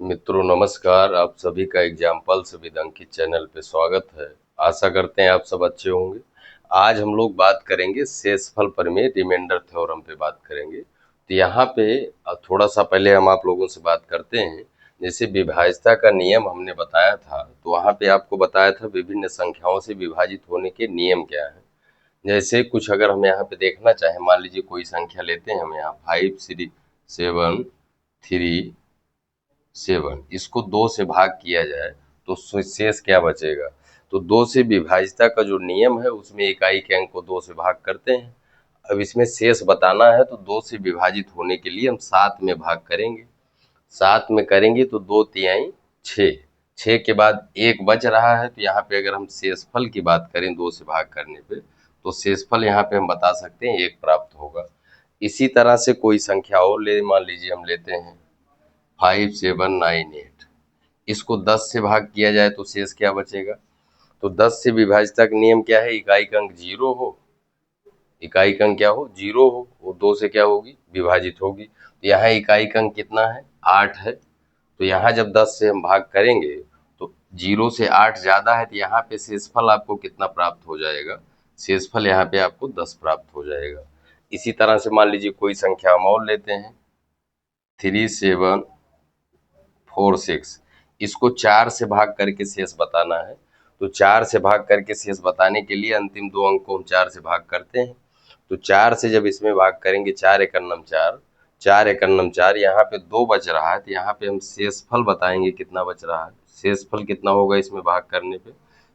मित्रों नमस्कार। आप सभी का एग्जाम्पल्स विद अंकित चैनल पे स्वागत है। आशा करते हैं आप सब अच्छे होंगे। आज हम लोग बात करेंगे शेषफल प्रमेय रिमाइंडर थ्योरम पे बात करेंगे। तो यहाँ पे थोड़ा सा पहले हम आप लोगों से बात करते हैं। जैसे विभाज्यता का नियम हमने बताया था, तो वहाँ पे आपको बताया था विभिन्न संख्याओं से विभाजित होने के नियम क्या है। जैसे कुछ अगर हम यहाँ पे देखना चाहें, मान लीजिए कोई संख्या लेते हैं हम यहाँ 5, 3, 7, 3, 7, इसको 2 से भाग किया जाए तो शेष क्या बचेगा। तो 2 से विभाज्यता का जो नियम है उसमें इकाई के अंक को 2 से भाग करते हैं। अब इसमें शेष बताना है तो 2 से विभाजित होने के लिए हम 7 में भाग करेंगे। 7 में करेंगे तो 2 तिहाई 6, 6 के बाद 1 बच रहा है। तो यहाँ पे अगर हम शेषफल की बात करें 2 से भाग करने पे, तो शेषफल यहाँ पे हम बता सकते हैं 1 प्राप्त होगा। इसी तरह से कोई संख्या और मान लीजिए हम लेते हैं 5798, इसको 10 से भाग किया जाए तो शेष क्या बचेगा। तो 10 से विभाज्यता का नियम क्या है, इकाई का अंक 0 हो, इकाई का अंक क्या हो 0 हो, वो 2 से क्या होगी विभाजित होगी। तो यहाँ इकाई का अंक कितना है 8 है। तो यहाँ जब 10 से हम भाग करेंगे तो 0 से 8 ज्यादा है, तो यहाँ पे शेषफल आपको कितना प्राप्त हो जाएगा, शेषफल यहाँ पे आपको 10 प्राप्त हो जाएगा। इसी तरह से मान लीजिए कोई संख्या हम और लेते हैं 3746, इसको 4 से भाग करके शेष बताना है। तो 4 से भाग करके शेष बताने के लिए अंतिम 2 अंक को हम 4 से भाग करते हैं। तो 4 से जब इसमें भाग करेंगे 4 एकम 4, 4 एकम 4, यहाँ पे 2 बच रहा है। तो यहाँ पे हम शेषफल बताएंगे कितना बच रहा है, शेषफल कितना होगा इसमें भाग करने पे,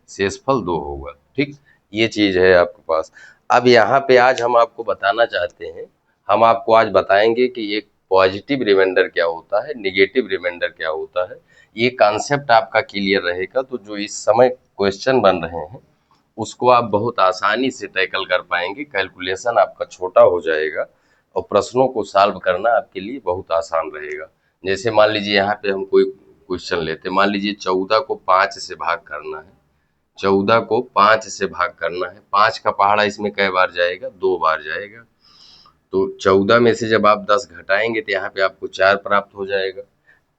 शेषफल 2 होगा। ठीक, ये चीज है आपके पास। अब यहाँ पे आज हम आपको बताना चाहते हैं, हम आपको आज बताएंगे कि एक पॉजिटिव रिमाइंडर क्या होता है, निगेटिव रिमाइंडर क्या होता है। ये कॉन्सेप्ट आपका क्लियर रहेगा तो जो इस समय क्वेश्चन बन रहे हैं उसको आप बहुत आसानी से टैकल कर पाएंगे, कैलकुलेशन आपका छोटा हो जाएगा और प्रश्नों को सॉल्व करना आपके लिए बहुत आसान रहेगा। जैसे मान लीजिए यहाँ पे हम कोई क्वेश्चन लेते हैं, मान लीजिए 14 को 5 से भाग करना है, 14 को 5 से भाग करना है। 5 का पहाड़ा इसमें कै बार जाएगा, 2 बार जाएगा। तो 14 में से जब आप 10 घटाएंगे तो यहाँ पे आपको 4 प्राप्त हो जाएगा।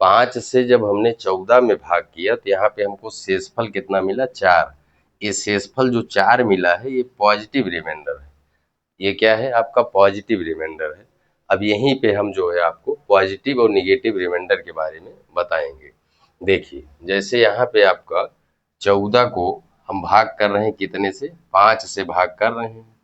5 से जब हमने 14 में भाग किया तो यहाँ पे हमको शेषफल कितना मिला, 4। ये शेषफल जो 4 मिला है ये पॉजिटिव रिमाइंडर है, ये क्या है आपका पॉजिटिव रिमाइंडर है। अब यहीं पे हम जो है आपको पॉजिटिव और निगेटिव रिमाइंडर के बारे में बताएंगे। देखिए जैसे यहाँ पे आपका 14 को हम भाग कर रहे हैं कितने से, 5 से भाग कर रहे हैं।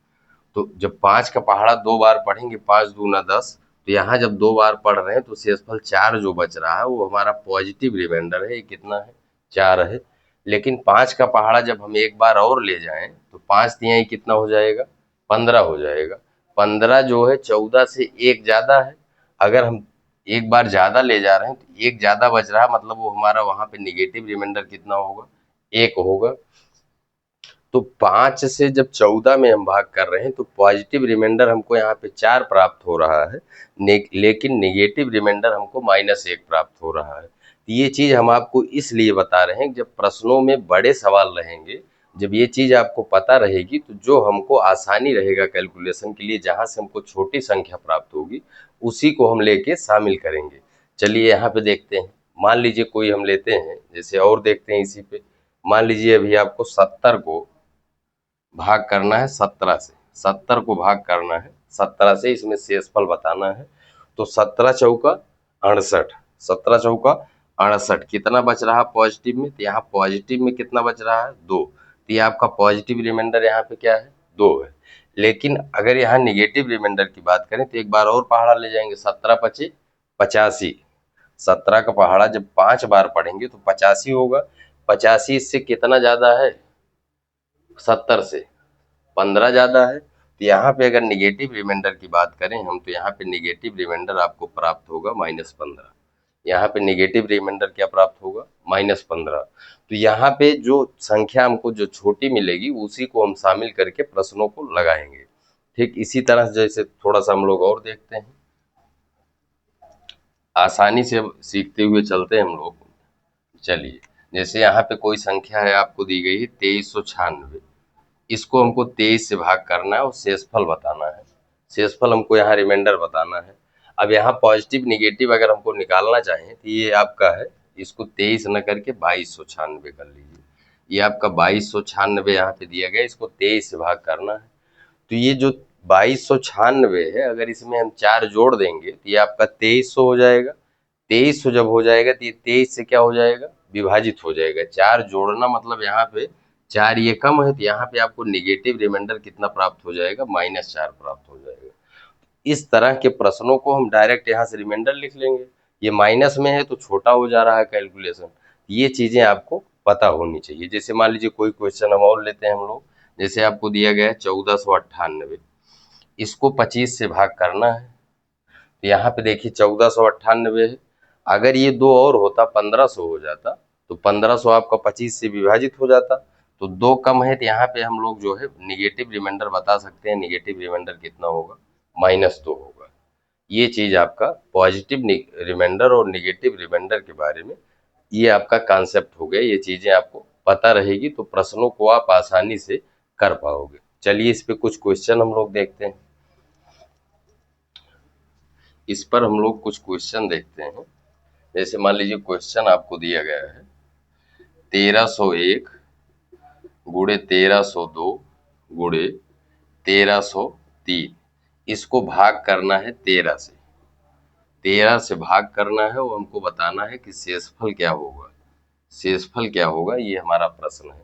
तो जब 5 का पहाड़ा 2 बार पढ़ेंगे, 5 दूना 10, तो यहाँ जब 2 बार पढ़ रहे हैं तो शेषफल 4 जो बच रहा है वो हमारा पॉजिटिव रिमाइंडर है। ये कितना है, 4 है। लेकिन 5 का पहाड़ा जब हम एक बार और ले जाएं तो 5 तिहाई कितना हो जाएगा, 15 हो जाएगा। 15 जो है 14 से एक ज्यादा है। अगर हम एक बार ज्यादा ले जा रहे हैं तो एक ज्यादा बच रहा है, मतलब वो हमारा वहां पे निगेटिव रिमाइंडर कितना होगा, 1 होगा। तो 5 से जब 14 में हम भाग कर रहे हैं तो पॉजिटिव रिमाइंडर हमको यहाँ पे 4 प्राप्त हो रहा है, लेकिन नेगेटिव रिमाइंडर हमको -1 प्राप्त हो रहा है। तो ये चीज हम आपको इसलिए बता रहे हैं, जब प्रश्नों में बड़े सवाल रहेंगे, जब ये चीज आपको पता रहेगी तो जो हमको आसानी रहेगा कैलकुलेशन के लिए, जहां से हमको छोटी संख्या प्राप्त होगी उसी को हम लेके शामिल करेंगे। चलिए यहाँ पे देखते हैं, मान लीजिए कोई हम लेते हैं, जैसे और देखते हैं इसी पे। मान लीजिए अभी आपको 70 को भाग करना है 17 से, 70 को भाग करना है 17 से, इसमें शेषफल बताना है। तो 17 चौका 68, 17 चौका 68, कितना बच रहा पॉजिटिव में, तो यहाँ पॉजिटिव में कितना बच रहा है 2। तो ये आपका पॉजिटिव रिमाइंडर यहाँ पे क्या है, 2 है। लेकिन अगर यहाँ निगेटिव रिमाइंडर की बात करें तो एक बार और पहाड़ा ले जाएंगे, 17 पचे 85, 17 का पहाड़ा जब 5 बार पढ़ेंगे तो 85 होगा। 85 इससे कितना ज्यादा है, 70 से 15 ज्यादा है। तो यहाँ पे अगर निगेटिव रिमाइंडर की बात करें हम, तो यहाँ पे निगेटिव रिमाइंडर आपको प्राप्त होगा -15। यहाँ पे निगेटिव रिमाइंडर क्या प्राप्त होगा, -15। तो यहाँ पे जो संख्या हमको जो छोटी मिलेगी उसी को हम शामिल करके प्रश्नों को लगाएंगे। ठीक इसी तरह से जैसे थोड़ा सा हम लोग और देखते हैं, आसानी से सीखते हुए चलते हैं हम लोग। चलिए जैसे यहाँ पे कोई संख्या है आपको दी गई है 2396, इसको हमको 23 से भाग करना है और शेषफल बताना है। शेषफल हमको यहाँ रिमाइंडर बताना है। अब यहाँ पॉजिटिव निगेटिव अगर हमको निकालना चाहें तो ये आपका है, इसको 23 न करके 2296 कर लीजिए। ये आपका 2296 यहाँ पे दिया गया, इसको 23 से भाग करना है। तो ये जो 2296 है, अगर इसमें हम 4 जोड़ देंगे तो ये आपका 2300 हो जाएगा। 2300 जब हो जाएगा तो ये 23 से क्या हो जाएगा, विभाजित हो जाएगा। 4 जोड़ना मतलब यहाँ पे 4 ये कम है, तो यहाँ पे आपको निगेटिव रिमाइंडर कितना प्राप्त हो जाएगा, -4 प्राप्त हो जाएगा। इस तरह के प्रश्नों को हम डायरेक्ट यहाँ से रिमाइंडर लिख लेंगे। ये माइनस में है तो छोटा हो जा रहा है कैलकुलेशन। ये चीजें आपको पता होनी चाहिए। जैसे मान लीजिए कोई क्वेश्चन हम और लेते हैं हम लोग, जैसे आपको दिया गया है 1498, इसको 25 से भाग करना है। तो यहाँ पे देखिए 1498 है, अगर ये दो और होता 1500 हो जाता, तो 1500 आपका 25 से विभाजित हो जाता, तो दो कम है, तो यहाँ पे हम लोग जो है निगेटिव रिमाइंडर बता सकते हैं। निगेटिव रिमाइंडर कितना होगा, -2 होगा। ये चीज आपका पॉजिटिव रिमाइंडर और निगेटिव रिमाइंडर के बारे में ये आपका कॉन्सेप्ट हो गया। ये चीजें आपको पता रहेगी तो प्रश्नों को आप आसानी से कर पाओगे। चलिए इस पे कुछ क्वेश्चन हम लोग देखते हैं। इस पर हम लोग कुछ क्वेश्चन देखते हैं। जैसे मान लीजिए क्वेश्चन आपको दिया गया है 1301 गुणे 1302 गुणे 1303, इसको भाग करना है 13 से। 13 से भाग करना है और हमको बताना है कि शेषफल क्या होगा। शेषफल क्या होगा, ये हमारा प्रश्न है।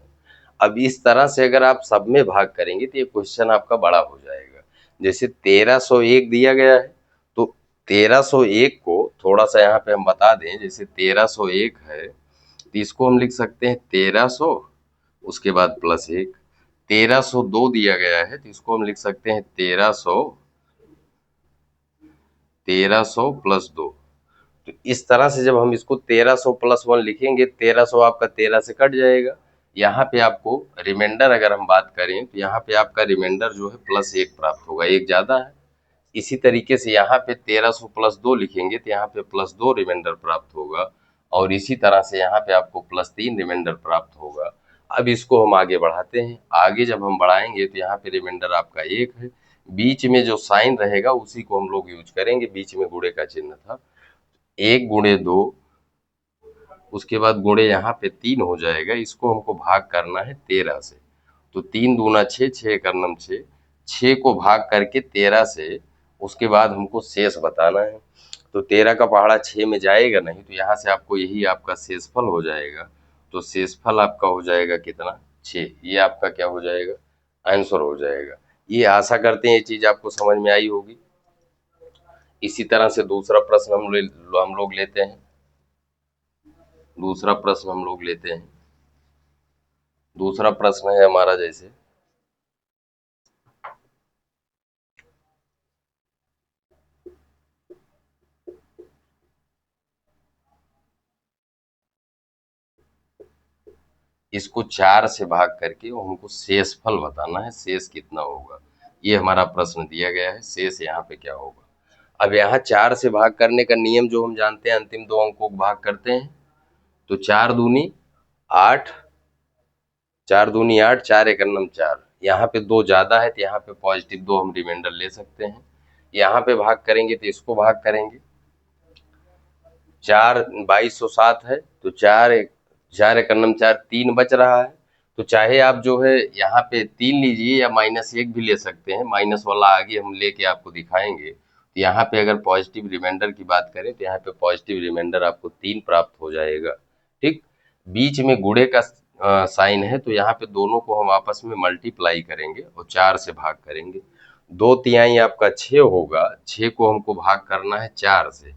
अब इस तरह से अगर आप सब में भाग करेंगे तो ये क्वेश्चन आपका बड़ा हो जाएगा। जैसे 1301 दिया गया है, तो 1301 को थोड़ा सा यहाँ पे हम बता दें। जैसे 1301 है तो इसको हम लिख सकते हैं 1300, उसके बाद +1। 1302 दिया गया है तो इसको हम लिख सकते हैं 1300 + 2। तो इस तरह से जब हम इसको 1300 + 1 लिखेंगे, 1300 आपका 13 से कट जाएगा। यहाँ पे आपको रिमाइंडर अगर हम बात करें तो यहाँ पे आपका रिमाइंडर जो है +1 प्राप्त होगा, एक ज्यादा है। इसी तरीके से यहाँ पे 1300 + 2 लिखेंगे तो यहाँ पे +2 रिमाइंडर प्राप्त होगा, और इसी तरह से यहाँ पे आपको +3 रिमाइंडर प्राप्त होगा। अब इसको हम आगे बढ़ाते हैं। आगे जब हम बढ़ाएंगे तो यहाँ पे रिमाइंडर आपका 1 है, बीच में जो साइन रहेगा उसी को हम लोग यूज करेंगे। बीच में गुणे का चिन्ह था, 1 गुणे 2, उसके बाद गुणे यहाँ पे 3 हो जाएगा। इसको हमको भाग करना है 13 से। तो 3 दूना 6, 6 का नम 6, 6 को भाग करके 13 से, उसके बाद हमको शेष बताना है। तो 13 का पहाड़ा 6 में जाएगा नहीं, तो यहाँ से आपको यही आपका शेषफल हो जाएगा। तो शेषफल आपका हो जाएगा कितना, 6। ये आपका क्या हो जाएगा, आंसर हो जाएगा। ये आशा करते हैं ये चीज आपको समझ में आई होगी। इसी तरह से दूसरा प्रश्न हम लोग लेते हैं। दूसरा प्रश्न हम लोग लेते हैं। दूसरा प्रश्न है हमारा, जैसे इसको 4 से भाग करके वो हमको शेषफल बताना है, शेष कितना होगा। ये हमारा प्रश्न दिया गया है, शेष यहाँ पे क्या होगा। अब यहाँ 4 से भाग करने का नियम जो हम जानते हैं, अंतिम दो अंकों को भाग करते हैं। तो 4 दूनी 8, 4 दूनी 8, 4 एक नम 4। यहाँ पे 2 ज्यादा है तो यहाँ पे +2 हम रिमाइंडर ले सकते हैं। यहाँ पे भाग करेंगे तो इसको भाग करेंगे। 4 2207 है, तो 4 एक नम 4, 3 बच रहा है। तो चाहे आप जो है यहाँ पे 3 लीजिए या -1 भी ले सकते हैं। माइनस वाला आगे हम लेके आपको दिखाएंगे। तो यहाँ पे अगर पॉजिटिव रिमाइंडर की बात करें तो यहाँ पे पॉजिटिव रिमाइंडर आपको 3 प्राप्त हो जाएगा। ठीक, बीच में गुणे का साइन है, तो यहाँ पे दोनों को हम आपस में मल्टीप्लाई करेंगे और 4 से भाग करेंगे। 2/3 आपका 6 होगा, 6 को हमको भाग करना है 4 से।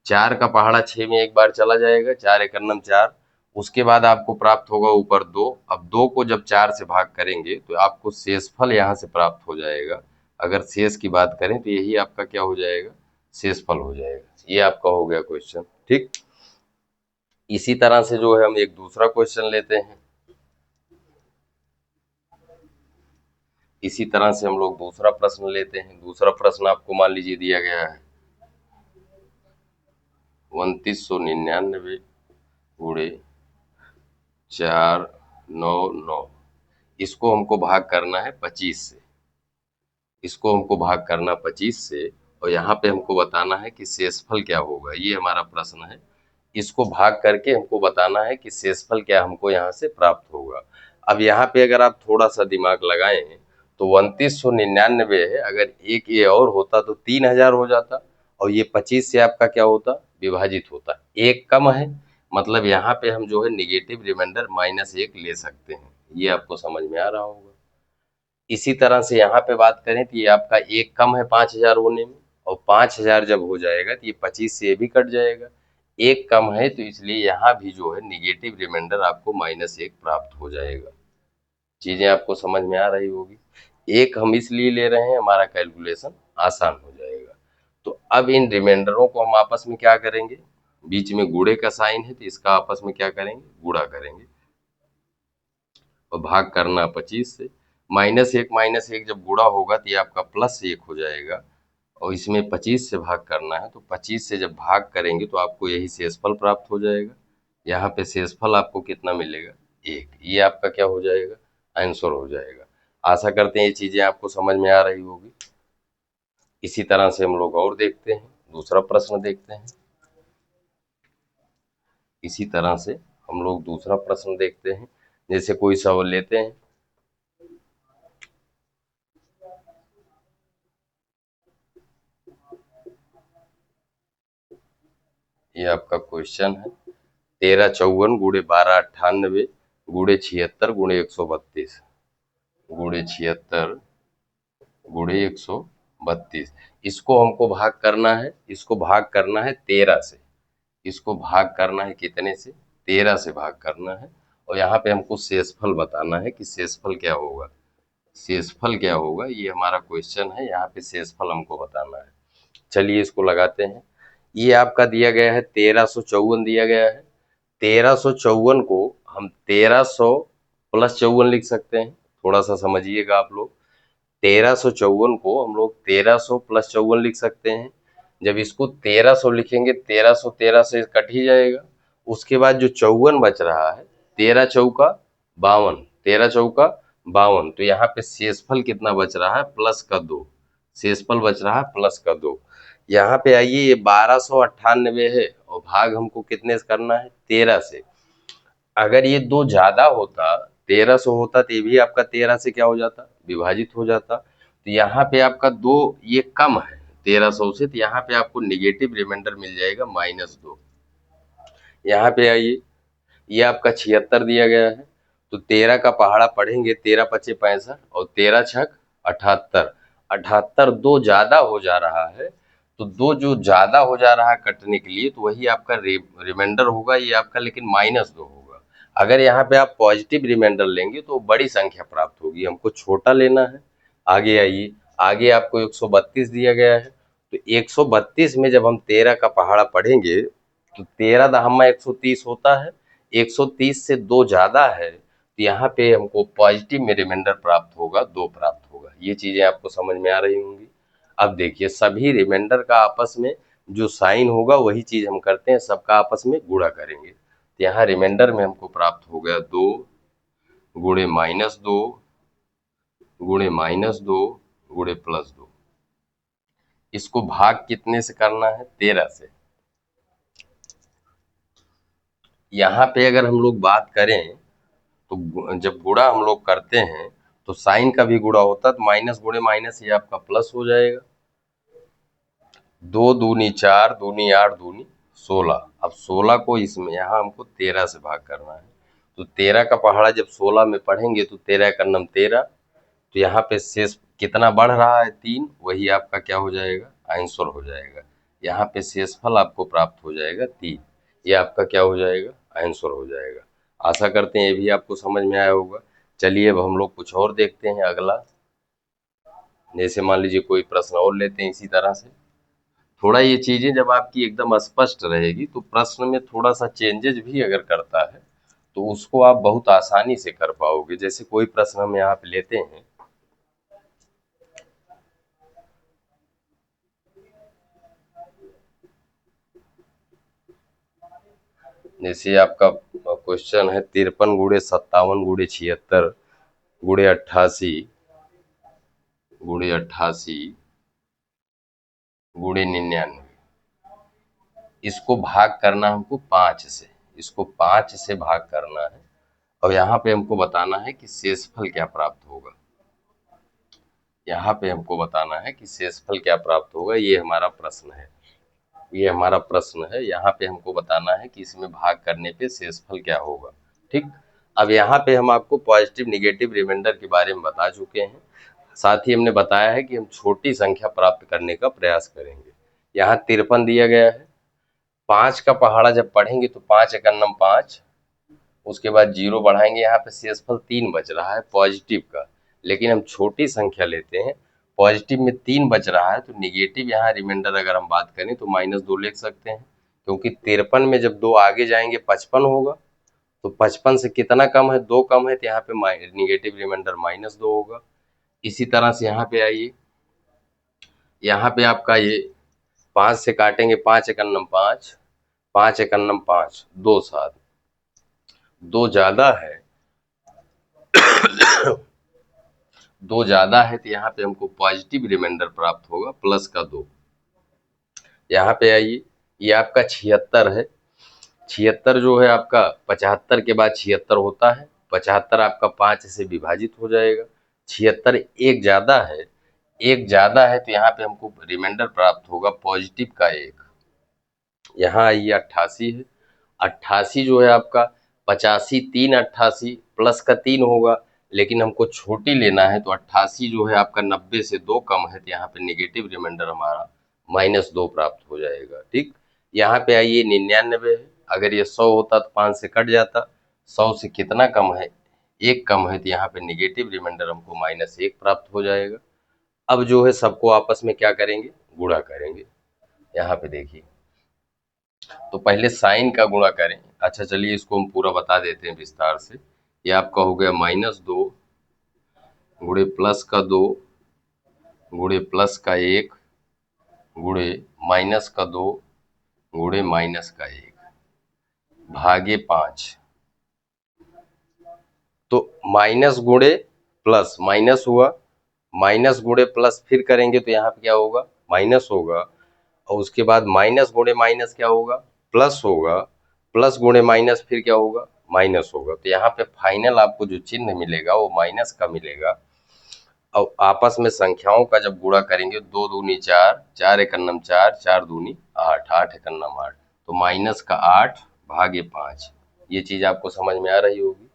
4 का पहाड़ा 6 में एक बार चला जाएगा, 4 एक नम 4। उसके बाद आपको प्राप्त होगा ऊपर 2। अब 2 को जब 4 से भाग करेंगे तो आपको शेषफल यहाँ से प्राप्त हो जाएगा। अगर शेष की बात करें तो यही आपका क्या हो जाएगा, शेषफल हो जाएगा। ये आपका हो गया क्वेश्चन। ठीक, इसी तरह से जो है हम एक दूसरा क्वेश्चन लेते हैं। इसी तरह से हम लोग दूसरा प्रश्न लेते हैं। दूसरा प्रश्न आपको मान लीजिए दिया गया है 2999 गुणे 499, इसको हमको भाग करना है 25 से। इसको हमको भाग करना 25 से, और यहाँ पे हमको बताना है कि शेषफल क्या होगा, ये हमारा प्रश्न है। इसको भाग करके हमको बताना है कि शेषफल क्या हमको यहाँ से प्राप्त होगा। अब यहाँ पे अगर आप थोड़ा सा दिमाग लगाएं तो 2999 है, अगर एक ये और होता तो 3000 हो जाता, और ये 25 से आपका क्या होता, विभाजित होता, एक कम है, मतलब यहाँ पे हम जो है निगेटिव रिमाइंडर -1 ले सकते हैं। ये आपको समझ में आ रहा होगा। इसी तरह से यहाँ पे बात करें तो ये आपका एक कम है 5000 होने में, और 5000 जब हो जाएगा तो ये 25 से ये भी कट जाएगा। एक कम है तो इसलिए यहाँ भी जो है निगेटिव रिमाइंडर आपको -1 प्राप्त हो जाएगा। चीजें आपको समझ में आ रही होगी। एक हम इसलिए ले रहे हैं हमारा कैलकुलेशन आसान हो जाएगा। तो अब इन रिमाइंडरों को हम आपस में क्या करेंगे, बीच में गुणे का साइन है तो इसका आपस में क्या करेंगे, गुणा करेंगे, और भाग करना 25 से। -1 जब गुणा होगा तो ये आपका +1 हो जाएगा, और इसमें 25 से भाग करना है, तो 25 से जब भाग करेंगे तो आपको यही शेषफल प्राप्त हो जाएगा। यहाँ पे शेषफल आपको कितना मिलेगा, 1। ये आपका क्या हो जाएगा, आंसर हो जाएगा। आशा करते हैं ये चीजें आपको समझ में आ रही होगी। इसी तरह से हम लोग और देखते हैं, दूसरा प्रश्न देखते हैं। इसी तरह से हम लोग दूसरा प्रश्न देखते हैं। जैसे कोई सवाल लेते हैं, ये आपका क्वेश्चन है 1354 गुणे 1298 गुणे 76 गुणे 132 गुणे 76 गुणे 132। इसको हमको भाग करना है, इसको भाग करना है 13 से। इसको भाग करना है कितने से, 13 से भाग करना है, और यहाँ पे हमको शेषफल बताना है कि शेषफल क्या होगा। शेषफल क्या होगा, ये हमारा क्वेश्चन है, यहाँ पे शेषफल हमको बताना है। चलिए इसको लगाते हैं। ये आपका दिया गया है 1354 दिया गया है। 1354 को हम 1300 + 54 लिख सकते हैं। थोड़ा सा समझिएगा आप लोग। 1354 को हम लोग 1300 + 54 लिख सकते हैं। जब इसको 1300 लिखेंगे, 1300 13 से कट ही जाएगा। उसके बाद जो 54 बच रहा है, 13 चौका 52, 13 चौका 52, तो यहाँ पे शेषफल कितना बच रहा है, +2। शेषफल बच रहा है +2। यहाँ पे आइए, ये 1298 है, और भाग हमको कितने से करना है, 13 से। अगर ये दो ज्यादा होता, 1300 होता तो ये भी आपका 13 से क्या हो जाता, विभाजित हो जाता। तो यहाँ पे आपका दो ये कम है 1300 से, तो यहाँ पे आपको निगेटिव रिमाइंडर मिल जाएगा -2। यहाँ पे आइए, ये आपका 76 दिया गया है, तो 13 का पहाड़ा पढ़ेंगे, 13 पचे 65 और 13 छक 78। 78 दो ज्यादा हो जा रहा है, तो दो जो ज्यादा हो जा रहा है कटने के लिए, तो वही आपका रिमाइंडर होगा, ये आपका लेकिन -2 होगा। अगर यहाँ पे आप पॉजिटिव रिमाइंडर लेंगे तो बड़ी संख्या प्राप्त होगी, हमको छोटा लेना है। आगे आइए, आगे आपको 132 दिया गया है, तो 132 में जब हम 13 का पहाड़ा पढ़ेंगे तो 13 दहम्मा 130 होता है। 130 से दो ज्यादा है, तो यहाँ पे हमको पॉजिटिव में रिमाइंडर प्राप्त होगा, 2 प्राप्त होगा। ये चीजें आपको समझ में आ रही होंगी। अब देखिए, सभी रिमाइंडर का आपस में जो साइन होगा वही चीज हम करते हैं, सबका आपस में गुणा करेंगे। तो यहाँ रिमाइंडर में हमको प्राप्त हो गया 2 गुणे -2 गुणे -2 गुणे +2। इसको भाग कितने से करना है, 13 से। यहाँ पे अगर हम लोग बात करें तो जब गुणा हम लोग करते हैं तो साइन का भी गुणा होता है, तो माइनस गुणे माइनस ये आपका प्लस हो जाएगा। 2 दूनी 4, दूनी 8, दूनी 16। अब 16 को इसमें यहाँ हमको 13 से भाग करना है, तो 13 का पहाड़ा जब 16 में पढ़ेंगे तो 13 का नम 13, तो यहाँ पे शेष कितना बढ़ रहा है, 3, वही आपका क्या हो जाएगा, आंसर हो जाएगा। यहाँ पे शेषफल आपको प्राप्त हो जाएगा 3, ये आपका क्या हो जाएगा, आंसर हो जाएगा। आशा करते हैं ये भी आपको समझ में आया होगा। चलिए अब हम लोग कुछ और देखते हैं अगला। जैसे मान लीजिए कोई प्रश्न और लेते हैं इसी तरह से। थोड़ा ये चीजें जब आपकी एकदम स्पष्ट रहेगी तो प्रश्न में थोड़ा सा चेंजेस भी अगर करता है तो उसको आप बहुत आसानी से कर पाओगे। जैसे कोई प्रश्न हम यहाँ पे लेते हैं, जैसे आपका क्वेश्चन है 53 गुणे 57 गुणे 76 गुणे 88 गुणे 88 गुणे 99, इसको भाग करना हमको 5 से, इसको 5 से भाग करना है। और यहाँ पे हमको बताना है कि शेषफल क्या प्राप्त होगा। यहाँ पे हमको बताना है कि शेषफल क्या प्राप्त होगा, ये हमारा प्रश्न है, ये हमारा प्रश्न है। यहाँ पे हमको बताना है कि इसमें भाग करने पे शेषफल क्या होगा। ठीक, अब यहाँ पे हम आपको पॉजिटिव निगेटिव रिमाइंडर के बारे में बता चुके हैं, साथ ही हमने बताया है कि हम छोटी संख्या प्राप्त करने का प्रयास करेंगे। यहाँ 53 दिया गया है, 5 का पहाड़ा जब पढ़ेंगे तो 5 एकन्नम 5, उसके बाद 0 बढ़ाएंगे, यहाँ पे शेषफल 3 बच रहा है पॉजिटिव का, लेकिन हम छोटी संख्या लेते हैं, पॉजिटिव में 3 बच रहा है, तो निगेटिव यहाँ रिमाइंडर अगर हम बात करें तो -2 लिख सकते हैं, क्योंकि 53 में जब 2 आगे जाएंगे 55 होगा, तो 55 से कितना कम है, 2 कम है, तो यहाँ पे निगेटिव रिमाइंडर -2 होगा। इसी तरह से यहाँ पे आइए, यहाँ पे आपका ये 5 से काटेंगे, 5 एकन्नम 5, 5 एकन्नम 5, 2 7, 2 ज्यादा है, 2 ज्यादा है, तो यहाँ पे हमको पॉजिटिव रिमाइंडर प्राप्त होगा प्लस का 2। यहाँ पे आइए, ये आपका 76 है, 76 जो है आपका 75 के बाद 76 होता है, 75 आपका 5 से विभाजित हो जाएगा, 76 एक ज्यादा है, एक ज्यादा है, तो यहाँ पे हमको रिमाइंडर प्राप्त होगा पॉजिटिव का 1। यहाँ आइए 88 है, 88 जो है आपका 85 3 88 प्लस का 3 होगा, लेकिन हमको छोटी लेना है, तो 88 जो है आपका 90 से 2 कम है, तो यहाँ पे नेगेटिव रिमाइंडर हमारा -2 प्राप्त हो जाएगा। ठीक, यहाँ पे आइए 99 है, अगर ये 100 होता तो 5 से कट जाता, 100 से कितना कम है, 1 कम है, तो यहाँ पे नेगेटिव रिमाइंडर हमको -1 प्राप्त हो जाएगा। अब जो है सबको आपस में क्या करेंगे, गुणा करेंगे। यहाँ पे देखिए, तो पहले साइन का गुणा करें। अच्छा चलिए इसको हम पूरा बता देते हैं विस्तार से। ये आपका हो गया -2 गुणे प्लस का 2 गुणे प्लस का 1 गुणे माइनस का 2 गुणे माइनस का 1 भागे 5। तो माइनस गुणे प्लस माइनस हुआ, माइनस गुणे प्लस फिर करेंगे तो यहाँ पे क्या होगा, माइनस होगा, और उसके बाद माइनस गुणे माइनस क्या होगा, प्लस होगा, प्लस गुणे माइनस फिर क्या होगा, माइनस होगा। तो यहाँ पे फाइनल आपको जो चिन्ह मिलेगा वो माइनस का मिलेगा। और आपस में संख्याओं का जब गुणा करेंगे, 2 दूनी 4, 4 एकन्नम 4, 4 दूनी 8, 8 एकन्नम 8, तो माइनस का 8 भागे 5। ये चीज आपको समझ में आ रही होगी।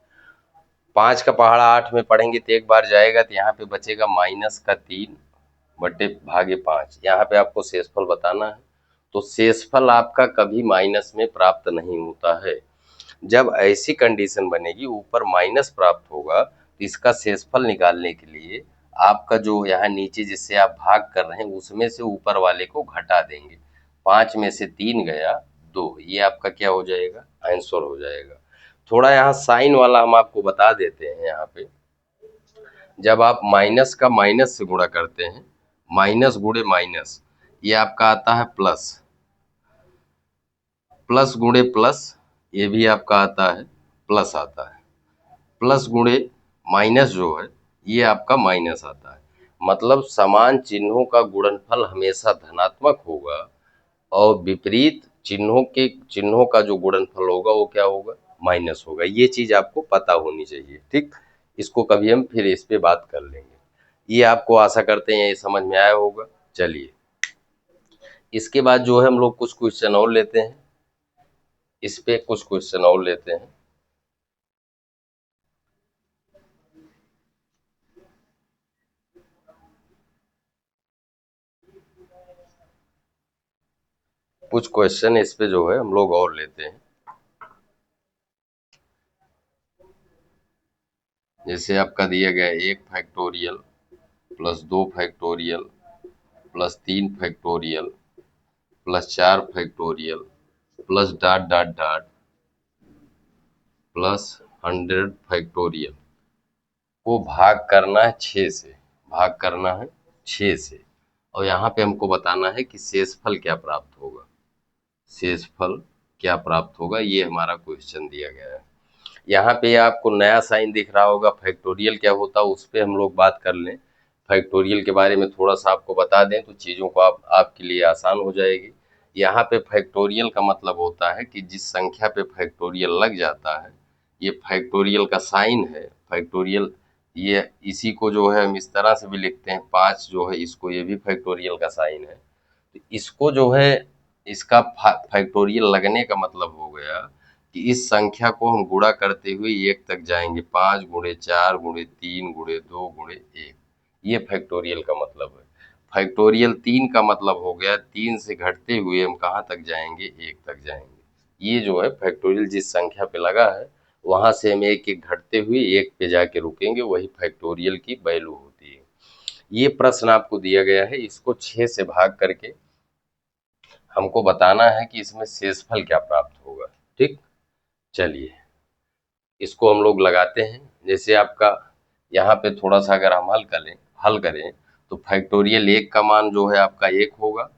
5 का पहाड़ा 8 में पढ़ेंगे तो एक बार जाएगा, तो यहाँ पे बचेगा माइनस का 3 बटे भागे 5। यहाँ पे आपको शेषफल बताना है, तो शेषफल आपका कभी माइनस में प्राप्त नहीं होता है। जब ऐसी कंडीशन बनेगी ऊपर माइनस प्राप्त होगा, तो इसका शेषफल निकालने के लिए आपका जो यहाँ नीचे जिससे आप भाग कर रहे हैं उसमें से ऊपर वाले को घटा देंगे। 5 में से 3 गया 2, ये आपका क्या हो जाएगा, आंसर हो जाएगा। थोड़ा यहाँ साइन वाला हम आपको बता देते हैं। यहाँ पे जब आप माइनस का माइनस से गुणा करते हैं, माइनस गुणे माइनस, ये आपका आता है प्लस, प्लस गुणे प्लस, ये भी आपका आता है प्लस आता है, प्लस गुणे माइनस जो है ये आपका माइनस आता है। मतलब समान चिन्हों का गुणनफल हमेशा धनात्मक होगा, और विपरीत चिन्हों का जो गुणनफल होगा वो क्या होगा, माइनस होगा। ये चीज आपको पता होनी चाहिए। ठीक, इसको कभी हम फिर इस पे बात कर लेंगे। ये आपको आशा करते हैं ये समझ में आया होगा। चलिए इसके बाद जो है हम लोग कुछ क्वेश्चन और लेते हैं, इस पे कुछ क्वेश्चन और लेते हैं। कुछ क्वेश्चन इस पे जो है हम लोग और लेते हैं। जैसे आपका दिया गया है 1 factorial plus 2 factorial plus 3 factorial plus 4 factorial plus dot dot dot plus 100 factorial को भाग करना है 6 से, भाग करना है 6 से, और यहाँ पे हमको बताना है कि शेषफल क्या प्राप्त होगा, शेषफल क्या प्राप्त होगा, ये हमारा क्वेश्चन दिया गया है। यहाँ पे आपको नया साइन दिख रहा होगा, फैक्टोरियल क्या होता है उस पर हम लोग बात कर लें। फैक्टोरियल के बारे में थोड़ा सा आपको बता दें तो चीज़ों को आपके लिए आसान हो जाएगी। यहाँ पे फैक्टोरियल का मतलब होता है कि जिस संख्या पे फैक्टोरियल लग जाता है, ये फैक्टोरियल का साइन है। फैक्टोरियल ये इसी को जो है हम इस तरह से भी लिखते हैं, 5 जो है इसको, ये भी फैक्टोरियल का साइन है। तो इसको जो है इसका फैक्टोरियल लगने का मतलब हो गया कि इस संख्या को हम गुणा करते हुए 1 तक जाएंगे। 5 गुणे 4 गुणे 3 गुणे 2 गुणे 1, ये फैक्टोरियल का मतलब है। फैक्टोरियल 3 का मतलब हो गया 3 से घटते हुए हम कहाँ तक जाएंगे, 1 तक जाएंगे। ये जो है फैक्टोरियल जिस संख्या पे लगा है वहां से हम एक एक घटते हुए 1 पे जाके रुकेंगे, वही फैक्टोरियल की वैल्यू होती है। ये प्रश्न आपको दिया गया है, इसको 6 से भाग करके हमको बताना है कि इसमें शेषफल क्या प्राप्त होगा। ठीक, चलिए इसको हम लोग लगाते हैं। जैसे आपका यहाँ पे थोड़ा सा अगर हम हल करें तो फैक्टोरियल 1 का मान जो है आपका 1 होगा।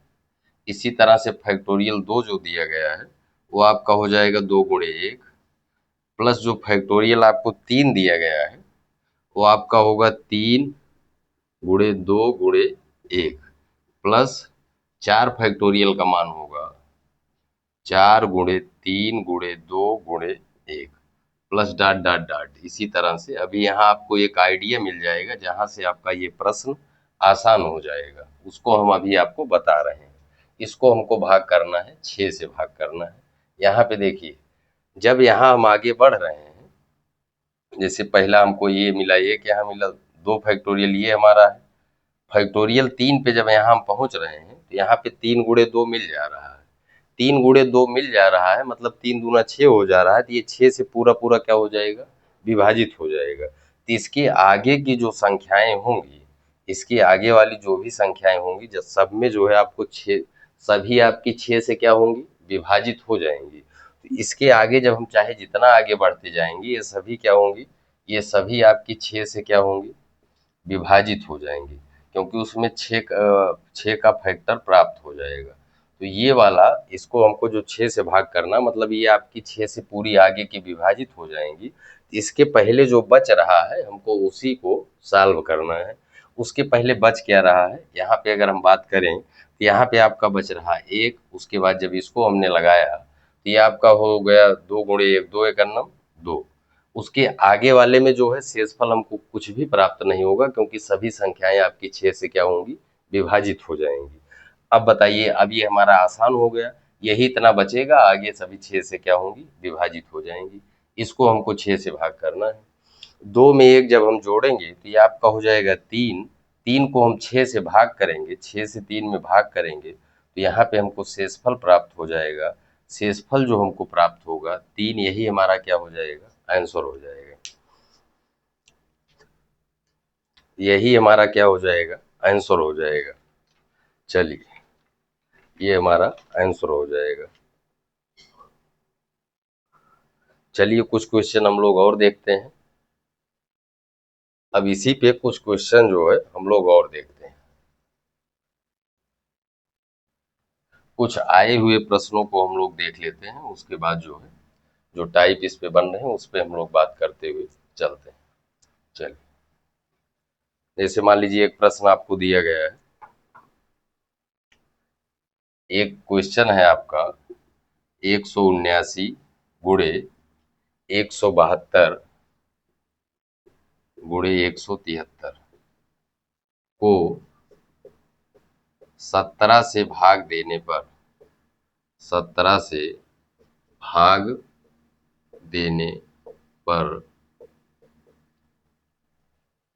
इसी तरह से फैक्टोरियल 2 जो दिया गया है वो आपका हो जाएगा 2 गुणे 1, प्लस जो फैक्टोरियल आपको 3 दिया गया है वो आपका होगा 3 गुणे 2 गुणे 1, प्लस 4 फैक्टोरियल का मान होगा 4 गुणे 3 गुणे 2 गुणे 1, प्लस डॉट डॉट डॉट। इसी तरह से अभी यहाँ आपको एक आइडिया मिल जाएगा जहाँ से आपका ये प्रश्न आसान हो जाएगा, उसको हम अभी आपको बता रहे हैं। इसको हमको भाग करना है, 6 से भाग करना है। यहाँ पे देखिए, जब यहाँ हम आगे बढ़ रहे हैं, जैसे पहला हमको ये मिला, एक यहाँ मिला, 2 फैक्टोरियल ये हमारा है। फैक्टोरियल 3 पे जब यहाँ हम पहुँच रहे हैं तो यहाँ पे 3 गुणे 2 मिल जा रहा है। 3 गुणे 2 मिल जा रहा है मतलब 3 दूना 6 हो जा रहा है, तो ये 6 से पूरा पूरा क्या हो जाएगा, विभाजित हो जाएगा। तो इसके आगे की जो संख्याएं होंगी, इसके आगे वाली जो भी संख्याएं होंगी, जब सब में जो है आपको 6, सभी आपकी 6 से क्या होंगी, विभाजित हो जाएंगी। तो इसके आगे जब हम चाहे जितना आगे बढ़ते जाएंगे, ये सभी क्या होंगी, ये सभी आपकी 6 से क्या होंगी, विभाजित हो जाएंगी, क्योंकि उसमें 6 का फैक्टर प्राप्त हो जाएगा। तो ये वाला, इसको हमको जो 6 से भाग करना, मतलब ये आपकी 6 से पूरी आगे की विभाजित हो जाएंगी। इसके पहले जो बच रहा है हमको उसी को सॉल्व करना है। उसके पहले बच क्या रहा है, यहाँ पे अगर हम बात करें तो यहाँ पे आपका बच रहा है 1। उसके बाद जब इसको हमने लगाया तो ये आपका हो गया 2 गुणे 1, 2 एक अन्नम 2। उसके आगे वाले में जो है शेषफल हमको कुछ भी प्राप्त नहीं होगा, क्योंकि सभी संख्याएं आपकी 6 से क्या होंगी, विभाजित हो जाएंगी। अब बताइए, अब ये हमारा आसान हो गया, यही इतना बचेगा, आगे सभी 6 से क्या होंगी, विभाजित हो जाएंगी। इसको हमको 6 से भाग करना है। 2 में 1 जब हम जोड़ेंगे तो ये आपका हो जाएगा 3। 3 को हम 6 से भाग करेंगे, 6 से 3 में भाग करेंगे तो यहाँ पे हमको शेषफल प्राप्त हो जाएगा। शेषफल जो हमको प्राप्त होगा 3, यही हमारा क्या हो जाएगा, आंसर हो जाएगा। यही हमारा क्या हो जाएगा, आंसर हो जाएगा। चलिए ये हमारा आंसर हो जाएगा। चलिए कुछ क्वेश्चन हम लोग और देखते हैं। अब इसी पे कुछ क्वेश्चन जो है हम लोग और देखते हैं। कुछ आए हुए प्रश्नों को हम लोग देख लेते हैं, उसके बाद जो है जो टाइप इस पे बन रहे हैं उस पे हम लोग बात करते हुए चलते हैं। चलिए, जैसे मान लीजिए एक प्रश्न आपको दिया गया है, एक क्वेश्चन है आपका 179 गुणे 172 गुणे 173 को 17 से भाग देने पर, 17 से भाग देने पर,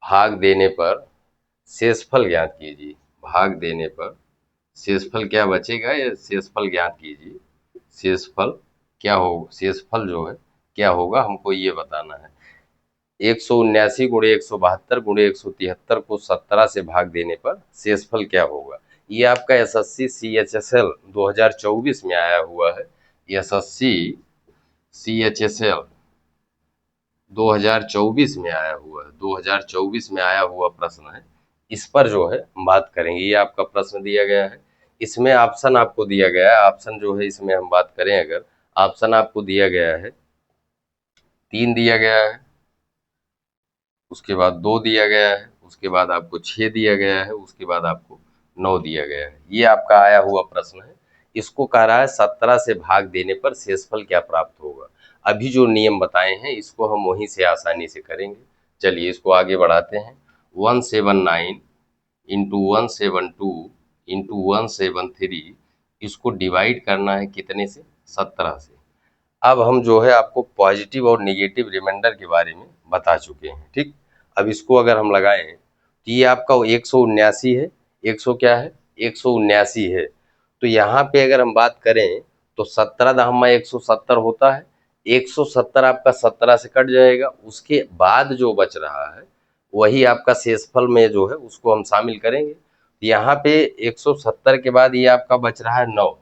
भाग देने पर शेषफल ज्ञात कीजिए। भाग देने पर शेषफल क्या बचेगा, या शेषफल ज्ञात कीजिए। शेषफल क्या हो, शेषफल जो है क्या होगा हमको ये बताना है। 179 गुणे 172 गुणे 173 को 17 से भाग देने पर शेषफल क्या होगा। ये आपका एसएससी सीएचएसएल 2024 में आया हुआ है। एसएससी सीएचएसएल 2024 में आया हुआ है, 2024 में आया हुआ प्रश्न है। इस पर जो है हम बात करेंगे। ये आपका प्रश्न दिया गया है, इसमें ऑप्शन आपको दिया गया है। ऑप्शन जो है इसमें हम बात करें, अगर ऑप्शन आपको दिया गया है 3 दिया गया है, उसके बाद 2 दिया गया है, उसके बाद आपको 6 दिया गया है, उसके बाद आपको 9 दिया गया है। ये आपका आया हुआ प्रश्न है। इसको कह रहा है 17 से भाग देने पर शेषफल क्या प्राप्त होगा। अभी जो नियम बताए हैं इसको हम वहीं से आसानी से करेंगे। चलिए इसको आगे बढ़ाते हैं। 179 इंटू 172 इंटू 173, इसको डिवाइड करना है कितने से, 17 से। अब हम जो है आपको पॉजिटिव और निगेटिव रिमाइंडर के बारे में बता चुके हैं, ठीक। अब इसको अगर हम लगाएं तो ये आपका 179 है, 100 क्या है, 179 है। तो यहाँ पे अगर हम बात करें तो 17 दहम्मा 170 होता है। 170 आपका 17 से कट जाएगा, उसके बाद जो बच रहा है वही आपका शेषफल में जो है उसको हम शामिल करेंगे। यहाँ पे 170 के बाद ये आपका बच रहा है 9,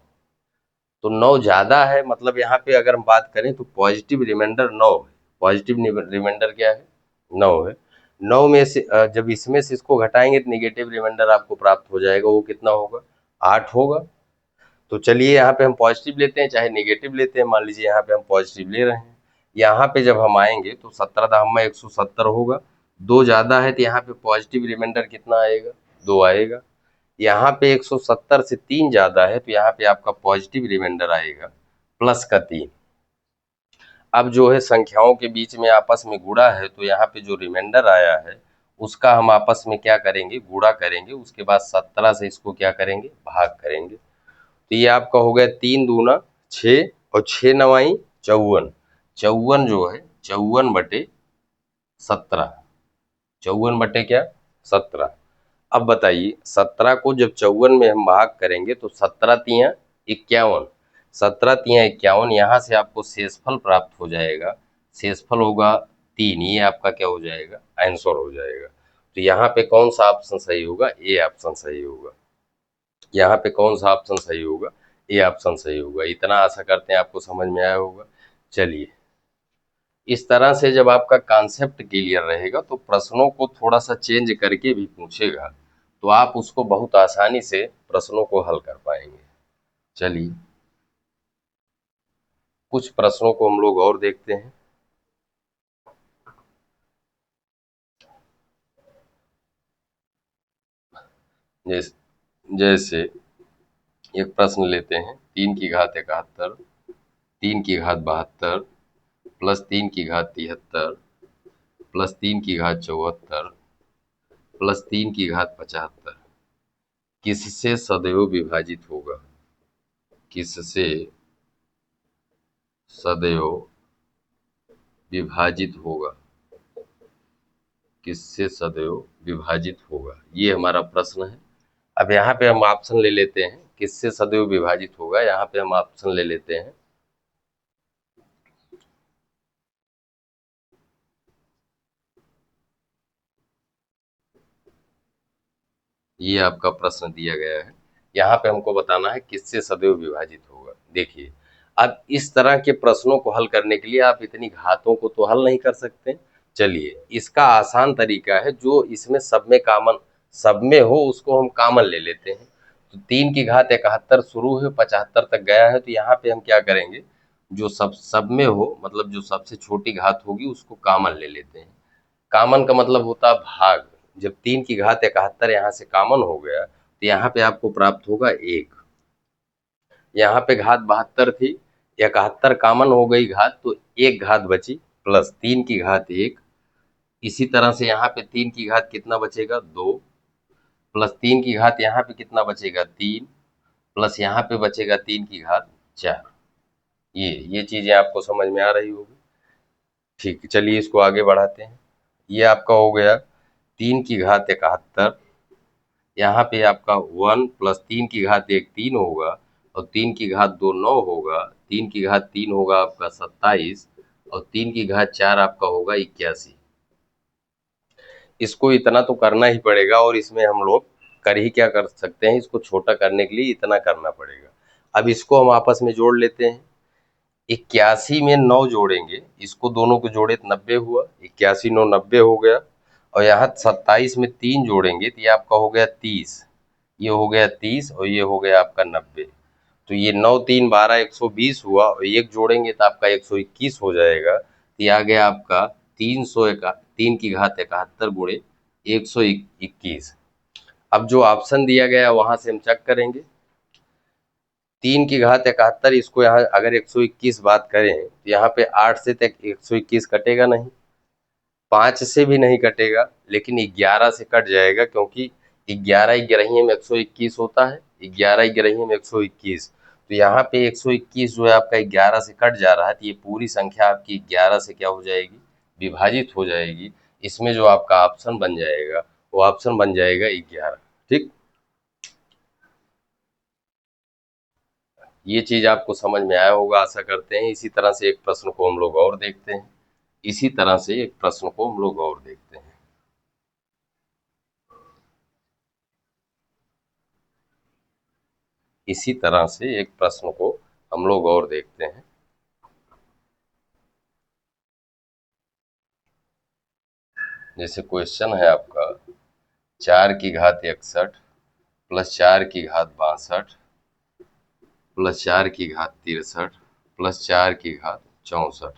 तो 9 ज्यादा है, मतलब यहाँ पे अगर हम बात करें तो पॉजिटिव रिमाइंडर 9 है। पॉजिटिव रिमाइंडर क्या है, 9 है। 9 में से जब इसमें से इसको घटाएंगे तो निगेटिव रिमाइंडर आपको प्राप्त हो जाएगा, वो कितना होगा, 8 होगा। तो चलिए यहाँ पे हम पॉजिटिव लेते हैं चाहे निगेटिव लेते हैं, मान लीजिए यहाँ पे हम पॉजिटिव ले रहे हैं। यहाँ पे जब हम आएंगे तो 17 दहम्मा 170 होगा, 2 ज्यादा है तो यहाँ पे पॉजिटिव रिमाइंडर कितना आएगा, 2 आएगा। यहाँ पे 170 से 3 ज्यादा है तो यहाँ पे आपका पॉजिटिव रिमाइंडर आएगा प्लस का 3। अब जो है संख्याओं के बीच में आपस में गुणा है तो यहाँ पे जो रिमाइंडर आया है उसका हम आपस में क्या करेंगे, गुणा करेंगे। उसके बाद 17 से इसको क्या करेंगे, भाग करेंगे। तो ये आपका हो गया 3 दूना 6 और 6 नवाई 54। 54 जो है 54/17, 54 क्या, 17। अब बताइए 17 को जब 54 में हम भाग करेंगे तो 17 तियां 51, 17 तियां 51, यहाँ से आपको शेषफल प्राप्त हो जाएगा। शेषफल होगा 3, ये आपका क्या हो जाएगा, आंसर हो जाएगा। तो यहाँ पे कौन सा ऑप्शन सही होगा, ए ऑप्शन सही होगा। यहाँ पे कौन सा ऑप्शन सही होगा, ए ऑप्शन सही होगा। इतना आशा करते हैं आपको समझ में आया होगा। चलिए इस तरह से जब आपका कॉन्सेप्ट क्लियर रहेगा तो प्रश्नों को थोड़ा सा चेंज करके भी पूछेगा तो आप उसको बहुत आसानी से प्रश्नों को हल कर पाएंगे। चलिए कुछ प्रश्नों को हम लोग और देखते हैं। जैसे एक प्रश्न लेते हैं, 3 की घात 71, 3 की घात 72, प्लस 3 की घात 73, प्लस 3 की घात 74, प्लस 3 की घात 75 किससे सदैव विभाजित होगा, किससे सदैव विभाजित होगा, किससे सदैव विभाजित होगा, ये हमारा प्रश्न है। अब यहाँ पे हम ऑप्शन ले लेते हैं, किससे सदैव विभाजित होगा, यहाँ पे हम ऑप्शन ले लेते हैं। ये आपका प्रश्न दिया गया है, यहाँ पे हमको बताना है किससे सदैव विभाजित होगा। देखिए अब इस तरह के प्रश्नों को हल करने के लिए आप इतनी घातों को तो हल नहीं कर सकते। चलिए इसका आसान तरीका है, जो इसमें सब में हो उसको हम कॉमन ले लेते हैं। तो 3 की घात 71 शुरू है 75 तक गया है, तो यहाँ पे हम क्या करेंगे, जो सब में हो मतलब जो सबसे छोटी घात होगी उसको कॉमन ले लेते हैं। कॉमन का मतलब होता है भाग। जब 3 की घात 71 यहाँ से कॉमन हो गया तो यहाँ पे आपको प्राप्त होगा 1। यहाँ पे घात 72 थी, 71 कॉमन हो गई घात तो एक घात बची प्लस 3 की घात 1। इसी तरह से यहाँ पे 3 की घात कितना बचेगा, 2, प्लस 3 की घात यहाँ पे कितना बचेगा, 3, प्लस यहाँ पे बचेगा 3 की घात 4। ये चीजें आपको समझ में आ रही होगी। ठीक, चलिए इसको आगे बढ़ाते हैं। ये आपका हो गया 3 की घात 71, यहाँ पे आपका 1 प्लस 3 की घात 1 3 होगा और 3 की घात 2 9 होगा, 3 की घात 3 होगा आपका 27 और 3 की घात 4 आपका होगा 81। इसको इतना तो करना ही पड़ेगा और इसमें हम लोग कर ही क्या कर सकते हैं, इसको छोटा करने के लिए इतना करना पड़ेगा। अब इसको हम आपस में जोड़ लेते हैं। 81 में 9 जोड़ेंगे, इसको दोनों को जोड़े तो 90 हुआ, 81 9 90 हो गया। और यहाँ 27 में 3 जोड़ेंगे तो ये आपका हो गया 30, ये हो गया 30 और ये हो गया आपका 90। तो ये 9 3 12 120 हुआ और एक जोड़ेंगे तो आपका 121 हो जाएगा। तो ये आ गया आपका 3 की घात 71 गुणे 121। अब जो ऑप्शन दिया गया है वहां से हम चेक करेंगे। 3 की घात 71, इसको यहाँ अगर 121 बात करें तो यहाँ पे 8 से तक 121 कटेगा नहीं, 5 से भी नहीं कटेगा, लेकिन 11 से कट जाएगा, क्योंकि 11 ग्यारहवें में 121 होता है, 11 ग्यारहवें में 121। तो यहाँ पे 121 जो है आपका 11 से कट जा रहा है, तो ये पूरी संख्या आपकी 11 से क्या हो जाएगी, विभाजित हो जाएगी। इसमें जो आपका ऑप्शन बन जाएगा वो ऑप्शन बन जाएगा 11। ठीक, ये चीज आपको समझ में आया होगा आशा करते हैं। इसी तरह से एक प्रश्न को हम लोग और देखते हैं। इसी तरह से एक प्रश्न को हम लोग और देखते हैं। इसी तरह से एक प्रश्न को हम लोग और देखते हैं। जैसे क्वेश्चन है आपका 4 की घात 61 प्लस 4 की घात 62 प्लस 4 की घात 63 प्लस 4 की घात 64।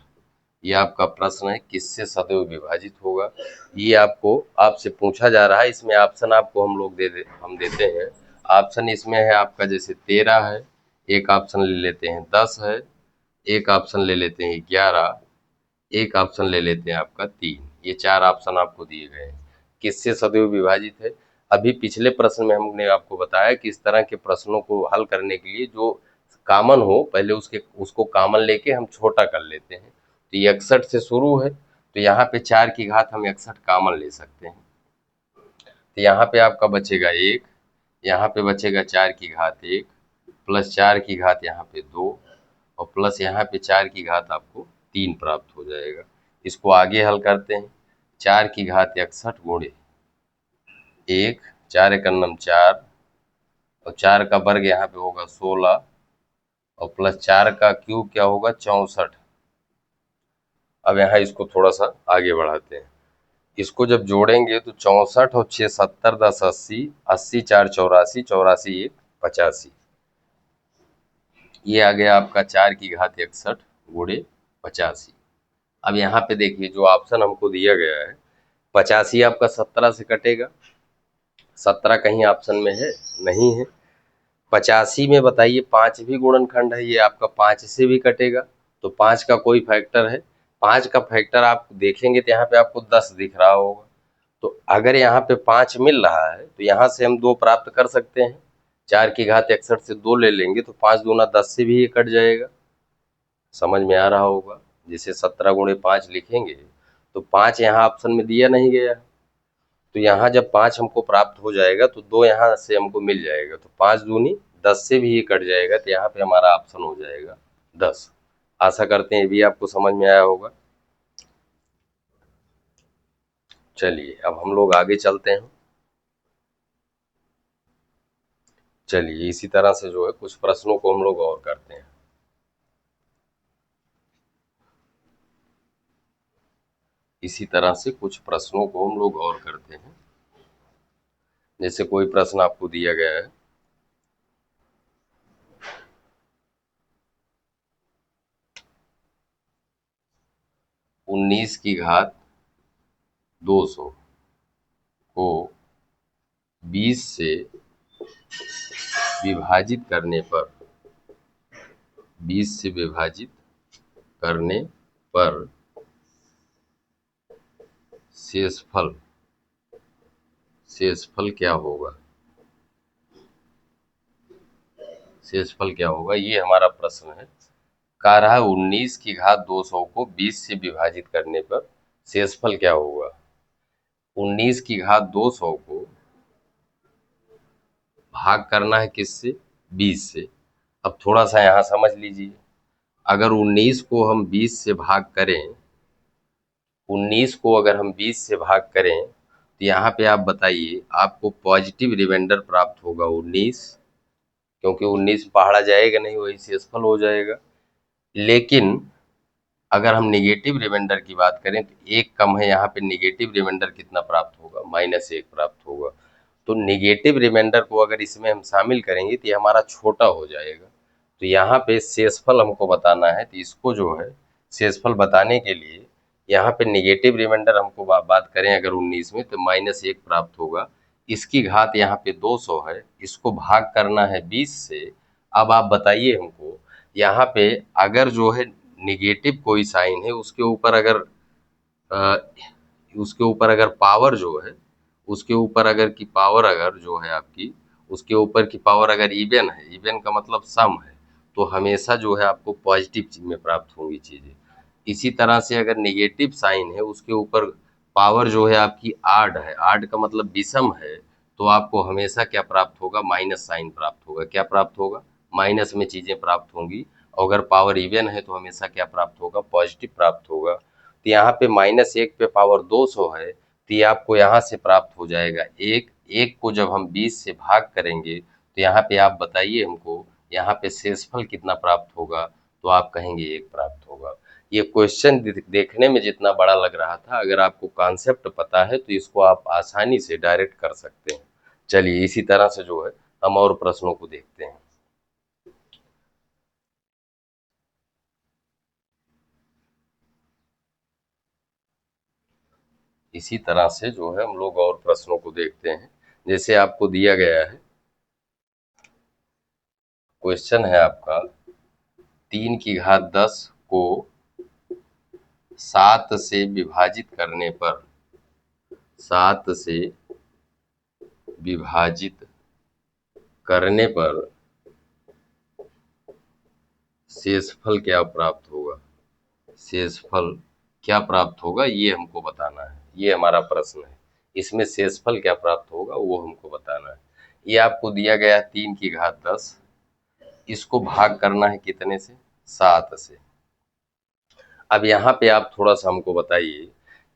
ये आपका प्रश्न है, किससे सदैव विभाजित होगा। ये आपको आपसे पूछा जा रहा है। इसमें ऑप्शन आपको हम लोग हम देते हैं। ऑप्शन इसमें है आपका, जैसे 13 है, एक ऑप्शन ले लेते हैं 10 है, एक ऑप्शन ले लेते हैं 11, एक ऑप्शन ले लेते हैं आपका 3। ये 4 ऑप्शन आपको दिए गए हैं। किससे सदैव विभाजित है। अभी पिछले प्रश्न में हमने आपको बताया कि इस तरह के प्रश्नों को हल करने के लिए जो कॉमन हो, पहले उसको कॉमन लेके हम छोटा कर लेते हैं। तो ये 61 से शुरू है, तो यहाँ पे 4 की घात हम 61 कॉमन ले सकते हैं। तो यहाँ पे आपका बचेगा 1, यहाँ पे बचेगा 4 की घात 1 प्लस 4 की घात यहाँ पे 2 और प्लस यहाँ पे 4 की घात आपको 3 प्राप्त हो जाएगा। इसको आगे हल करते हैं। 4 की घात 61 गुणे 1, 4 एक नम 4 और 4 का वर्ग यहाँ पे होगा 16 और प्लस 4 का क्यूब क्या होगा 64। अब यहाँ इसको थोड़ा सा आगे बढ़ाते हैं। इसको जब जोड़ेंगे तो 64 और 6 70, 10 80, 80 4 84, 84 1 85। ये आ गया आपका 4 की घात 61 गुणे 85। अब यहाँ पे देखिए जो ऑप्शन हमको दिया गया है, 85 आपका 17 से कटेगा। 17 कहीं ऑप्शन में है, नहीं है। 85 में बताइए 5 भी गुणनखंड है, ये आपका 5 से भी कटेगा। तो 5 का कोई फैक्टर है, 5 का फैक्टर आप देखेंगे तो यहाँ पे आपको 10 दिख रहा होगा। तो अगर यहाँ पे 5 मिल रहा है तो यहाँ से हम 2 प्राप्त कर सकते हैं। 4 की घात 61 से 2 ले लेंगे तो 5 दूना 10 से भी ये कट जाएगा। समझ में आ रहा होगा। जैसे 17 गुणे 5 लिखेंगे तो 5 यहाँ ऑप्शन में दिया नहीं गया है, तो यहाँ जब 5 हमको प्राप्त हो जाएगा तो 2 यहाँ से हमको मिल जाएगा, तो 5 दूनी 10 से भी ये कट जाएगा, तो यहाँ पे हमारा ऑप्शन हो जाएगा 10। आशा करते हैं ये भी आपको समझ में आया होगा। चलिए अब हम लोग आगे चलते हैं। चलिए इसी तरह से जो है कुछ प्रश्नों को हम लोग और करते हैं। इसी तरह से कुछ प्रश्नों को हम लोग और करते हैं। जैसे कोई प्रश्न आपको दिया गया है, 19 की घात 200 को 20 से विभाजित करने पर 20 से विभाजित करने पर शेषफल शेषफल क्या होगा। शेषफल क्या होगा, ये हमारा प्रश्न है। कह रहा है 19 की घात 200 को 20 से विभाजित करने पर शेषफल क्या होगा। 19 की घात 200 को भाग करना है किससे, 20 से। अब थोड़ा सा यहाँ समझ लीजिए, अगर 19 को हम 20 से भाग करें, 19 को अगर हम 20 से भाग करें तो यहाँ पे आप बताइए आपको पॉजिटिव रिमाइंडर प्राप्त होगा 19, क्योंकि 19 पहाड़ा जाएगा नहीं, वही शेषफल हो जाएगा। लेकिन अगर हम निगेटिव रिमाइंडर की बात करें तो एक कम है, यहाँ पे निगेटिव रिमाइंडर कितना प्राप्त होगा, -1 प्राप्त होगा। तो निगेटिव रिमाइंडर को अगर इसमें हम शामिल करेंगे तो ये हमारा छोटा हो जाएगा। तो यहाँ पे शेषफल हमको बताना है, तो इसको जो है शेषफल बताने के लिए यहाँ पे नेगेटिव रिमाइंडर हमको बात करें अगर 19 में तो -1 प्राप्त होगा। इसकी घात यहाँ पे 200 है, इसको भाग करना है 20 से। अब आप बताइए हमको, यहाँ पे अगर जो है नेगेटिव कोई साइन है अ, उसके ऊपर अगर पावर जो है, उसके ऊपर अगर की पावर अगर जो है आपकी, उसके ऊपर की पावर अगर इवन है, इवन का मतलब सम है, तो हमेशा जो है आपको पॉजिटिव चीज में प्राप्त होंगी चीजें। इसी तरह से अगर नेगेटिव साइन है, उसके ऊपर पावर जो है आपकी आड है, आड का मतलब विषम है, तो आपको हमेशा क्या प्राप्त होगा, माइनस साइन प्राप्त होगा। क्या प्राप्त होगा, माइनस में चीजें प्राप्त होंगी। और अगर पावर इवन है तो हमेशा क्या प्राप्त होगा, पॉजिटिव प्राप्त होगा। तो यहाँ पे -1 पे पावर 200 है, तो ये आपको यहाँ से प्राप्त हो जाएगा एक। एक को जब हम 20 से भाग करेंगे तो यहाँ पे आप बताइए हमको, यहाँ पे शेषफल कितना प्राप्त होगा, तो आप कहेंगे 1 प्राप्त होगा। ये क्वेश्चन देखने में जितना बड़ा लग रहा था, अगर आपको कॉन्सेप्ट पता है तो इसको आप आसानी से डायरेक्ट कर सकते हैं। चलिए इसी तरह से जो है हम और प्रश्नों को देखते हैं। इसी तरह से जो है हम लोग और प्रश्नों को देखते हैं। जैसे आपको दिया गया है, क्वेश्चन है आपका 3 की घात 10 को 7 से विभाजित करने पर, 7 से विभाजित करने पर शेषफल क्या प्राप्त होगा। शेषफल क्या प्राप्त होगा ये हमको बताना है, ये हमारा प्रश्न है। इसमें शेषफल क्या प्राप्त होगा वो हमको बताना है। ये आपको दिया गया है 3 की घात 10, इसको भाग करना है कितने से, 7 से। अब यहाँ पे आप थोड़ा सा हमको बताइए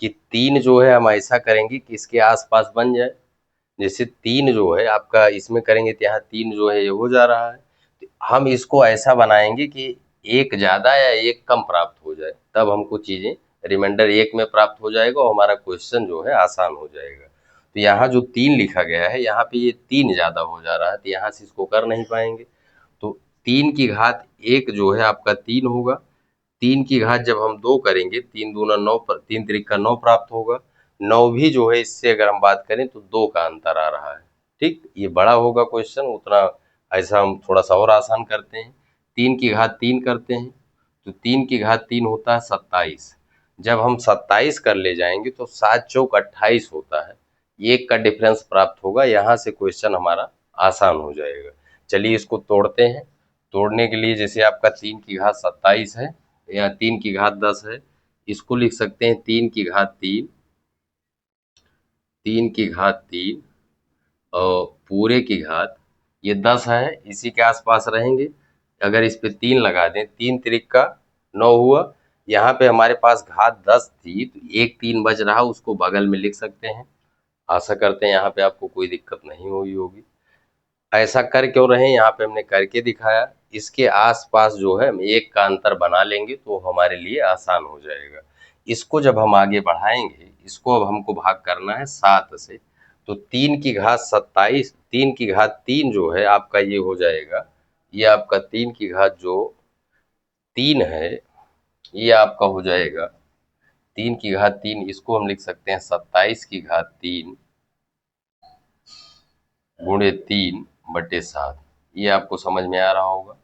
कि 3 जो है हम ऐसा करेंगे कि इसके आसपास बन जाए। जैसे 3 जो है आपका इसमें करेंगे तो यहाँ 3 जो है ये हो जा रहा है, तो हम इसको ऐसा बनाएंगे कि एक ज्यादा या एक कम प्राप्त हो जाए, तब हमको चीजें रिमाइंडर 1 में प्राप्त हो जाएगा और हमारा क्वेश्चन जो है आसान हो जाएगा। तो यहाँ जो 3 लिखा गया है, यहाँ पे ये 3 ज्यादा हो जा रहा है, तो यहाँ से इसको कर नहीं पाएंगे। तो 3 की घात 1 जो है आपका 3 होगा। 3 की घात जब हम 2 करेंगे, 3 दूना 9 पर 3 त्रिक का 9 प्राप्त होगा। 9 भी जो है इससे अगर हम बात करें तो 2 का अंतर आ रहा है। ठीक, ये बड़ा होगा क्वेश्चन उतना, ऐसा हम थोड़ा सा और आसान करते हैं। 3 की घात 3 करते हैं, तो 3 की घात 3 होता है 27। जब हम 27 कर ले जाएंगे तो 7 चौक 28 होता है, 1 का डिफरेंस प्राप्त होगा। यहाँ से क्वेश्चन हमारा आसान हो जाएगा। चलिए इसको तोड़ते हैं। तोड़ने के लिए जैसे आपका 3 की घात 27 है या 3 की घात 10 है, इसको लिख सकते हैं 3 की घात 3, 3 की घात 3 और पूरे की घात, ये 10 है, इसी के आसपास रहेंगे। अगर इस पे 3 लगा दें, 3 त्रिक का 9 हुआ। यहाँ पे हमारे पास घात 10 थी तो एक 3 बच रहा, उसको बगल में लिख सकते हैं। आशा करते हैं यहाँ पे आपको कोई दिक्कत नहीं हुई होगी। ऐसा कर क्यों रहे हैं, यहाँ पे हमने करके दिखाया। इसके आसपास जो है हम एक का अंतर बना लेंगे तो हमारे लिए आसान हो जाएगा। इसको जब हम आगे बढ़ाएंगे, इसको अब हमको भाग करना है 7 से, तो 3 की घात 27, 3 की घात 3 जो है आपका ये हो जाएगा, ये आपका 3 की घात जो 3 है, ये आपका हो जाएगा 3 की घात 3, इसको हम लिख सकते हैं 27 की घात 3 गुणे 3/7। ये आपको समझ में आ रहा होगा।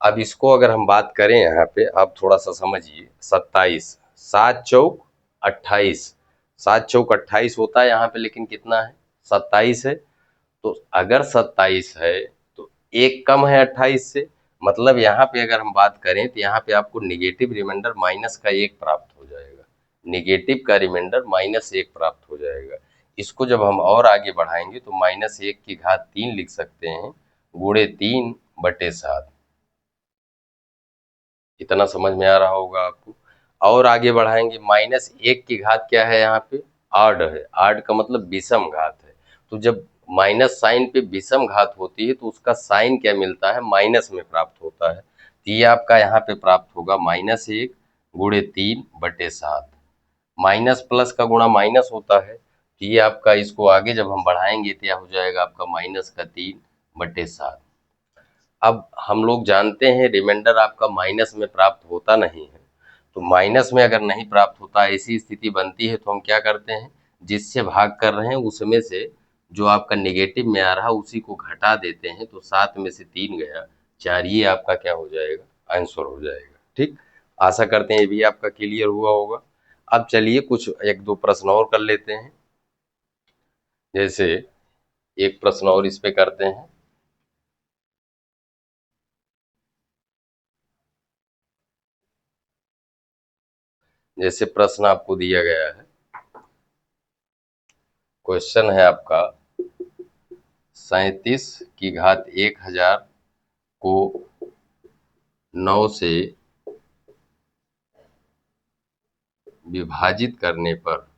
अब इसको अगर हम बात करें यहाँ पे, आप थोड़ा सा समझिए। 27, 7 चौक 28, 7 चौक 28 होता है यहाँ पे, लेकिन कितना है, 27 है। तो अगर 27 है तो एक कम है 28 से, मतलब यहाँ पे अगर हम बात करें तो यहाँ पे आपको निगेटिव रिमाइंडर -1 प्राप्त हो जाएगा। निगेटिव का रिमाइंडर -1 प्राप्त हो जाएगा। इसको जब हम और आगे बढ़ाएंगे तो -1 की घात 3 लिख सकते हैं गुणे 3/7। इतना समझ में आ रहा होगा आपको। और आगे बढ़ाएंगे, -1 की घात क्या है, यहाँ पे आड है, आड का मतलब विषम घात है। तो जब माइनस साइन पे विषम घात होती है तो उसका साइन क्या मिलता है, माइनस में प्राप्त होता है। तो ये आपका यहाँ पे प्राप्त होगा -1 गुणे 3/7। माइनस प्लस का गुणा माइनस होता है, तो ये आपका, इसको आगे जब हम बढ़ाएंगे तो यह हो जाएगा आपका -3/7। अब हम लोग जानते हैं रिमाइंडर आपका माइनस में प्राप्त होता नहीं है, तो माइनस में अगर नहीं प्राप्त होता, ऐसी स्थिति बनती है, तो हम क्या करते हैं, जिससे भाग कर रहे हैं उसमें से जो आपका नेगेटिव में आ रहा है उसी को घटा देते हैं। तो 7 में से 3 गया 4, ये आपका क्या हो जाएगा, आंसर हो जाएगा। ठीक, आशा करते हैं ये भी आपका क्लियर हुआ होगा। अब चलिए कुछ 1-2 प्रश्न और कर लेते हैं। जैसे एक प्रश्न और इस पे करते हैं। जैसे प्रश्न आपको दिया गया है, क्वेश्चन है आपका 37 की घात 1000 को 9 से विभाजित करने पर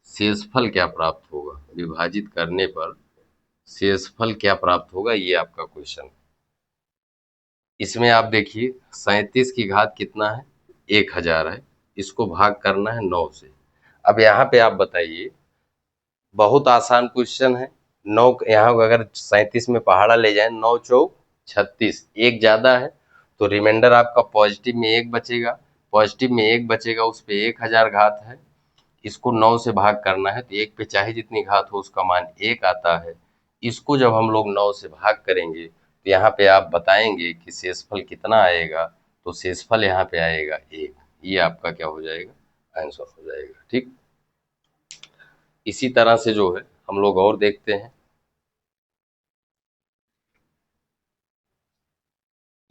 शेषफल क्या प्राप्त होगा, विभाजित करने पर शेषफल क्या प्राप्त होगा, ये आपका क्वेश्चन। इसमें आप देखिए 37 की घात कितना है, 1000 है, इसको भाग करना है 9 से। अब यहाँ पे आप बताइए, बहुत आसान क्वेश्चन है। 9 यहाँ अगर 37 में पहाड़ा ले जाए, 9 चौक 36, एक ज्यादा है तो रिमाइंडर आपका पॉजिटिव में 1 बचेगा, पॉजिटिव में 1 बचेगा, उस पे 1000 घात है, इसको 9 से भाग करना है तो 1 पे चाहे जितनी घात हो उसका मान 1 आता है। इसको जब हम लोग 9 से भाग करेंगे तो यहाँ पे आप बताएंगे कि शेषफल कितना आएगा, तो शेषफल यहाँ पे आएगा 1। ये आपका क्या हो जाएगा, आंसर हो जाएगा। ठीक, इसी तरह से जो है हम लोग और देखते हैं।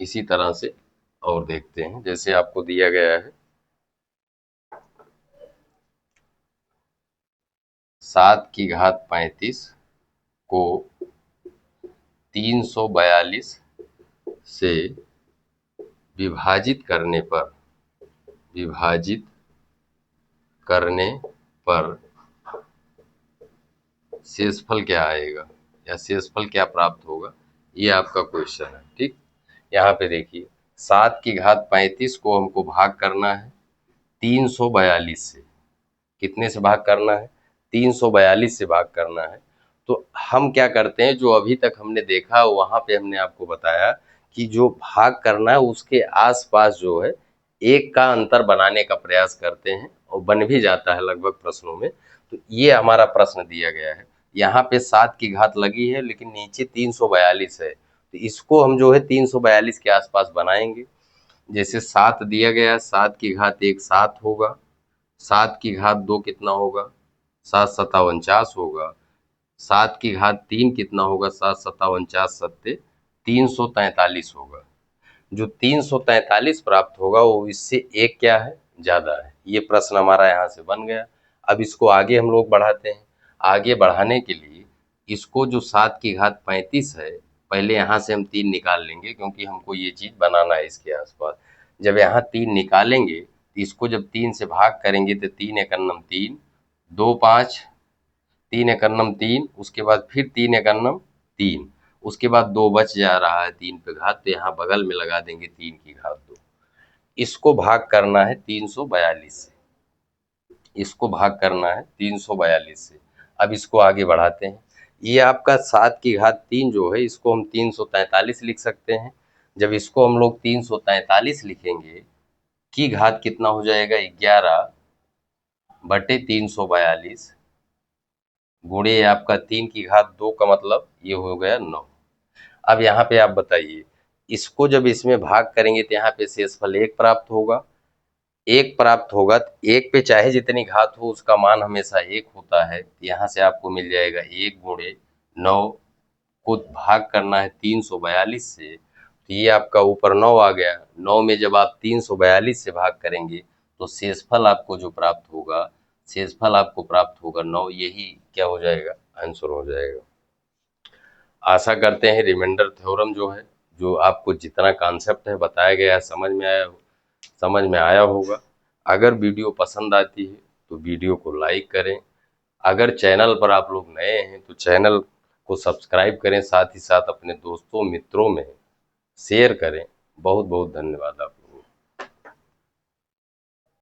इसी तरह से और देखते हैं, जैसे आपको दिया गया है 7 की घात 35 को 342 से विभाजित करने पर शेषफल क्या आएगा या शेषफल क्या प्राप्त होगा, ये आपका क्वेश्चन है। ठीक, यहाँ पे देखिए 7 की घात 35 को हमको भाग करना है 342 से। कितने से भाग करना है, 342 से भाग करना है। तो हम क्या करते हैं, जो अभी तक हमने देखा वहां पे हमने आपको बताया कि जो भाग करना है उसके आसपास जो है एक का अंतर बनाने का प्रयास करते हैं, और बन भी जाता है लगभग प्रश्नों में। तो ये हमारा प्रश्न दिया गया है, यहाँ पे 7 की घात लगी है लेकिन नीचे 342 है, तो इसको हम जो है 342 के आसपास बनाएंगे। जैसे 7 दिया गया, 7 की घात 1 7 होगा, 7 की घात 2 कितना होगा, 7 सत्ता 49 होगा, 7 की घात 3 कितना होगा, 7 सत्ता 49 सत्ते 343 होगा। जो 343 प्राप्त होगा वो इससे एक क्या है, ज्यादा है। ये प्रश्न हमारा यहाँ से बन गया। अब इसको आगे हम लोग बढ़ाते हैं। आगे बढ़ाने के लिए इसको जो 7 की घात 35 है, पहले यहाँ से हम 3 निकाल लेंगे क्योंकि हमको ये चीज बनाना है इसके आसपास। जब यहाँ 3 निकालेंगे तो इसको जब 3 से भाग करेंगे तो 3 एकन्नम 3, 2 5, 3 एकन्नम 3, उसके बाद फिर 3 एकन्नम 3, उसके बाद 2 बच जा रहा है 3 पे घात, तो यहाँ बगल में लगा देंगे 3 की घात 2। इसको भाग करना है 342 से, इसको भाग करना है 342 से। अब इसको आगे बढ़ाते हैं। ये आपका 7 की घात 3 जो है इसको हम 343 लिख सकते हैं। जब इसको हम लोग 343 लिखेंगे, की घात कितना हो जाएगा, 11/342 गुणे आपका 3 की घात 2 का मतलब ये हो गया 9। अब यहाँ पे आप बताइए, इसको जब इसमें भाग करेंगे तो यहाँ पे शेषफल 1 प्राप्त होगा। 1 प्राप्त होगा तो 1 पे चाहे जितनी घात हो उसका मान हमेशा 1 होता है। यहाँ से आपको मिल जाएगा 1 गुणे 9 को भाग करना है 342 से, तो ये आपका ऊपर 9 आ गया। 9 में जब आप 342 से भाग करेंगे तो शेषफल आपको जो प्राप्त होगा, शेषफल आपको प्राप्त होगा 9। यही क्या हो जाएगा, आंसर हो जाएगा। आशा करते हैं रिमाइंडर थ्योरम जो है, जो आपको जितना कॉन्सेप्ट है बताया गया है समझ में आया होगा। अगर वीडियो पसंद आती है तो वीडियो को लाइक करें। अगर चैनल पर आप लोग नए हैं तो चैनल को सब्सक्राइब करें, साथ ही साथ अपने दोस्तों मित्रों में शेयर करें। बहुत बहुत धन्यवाद आप।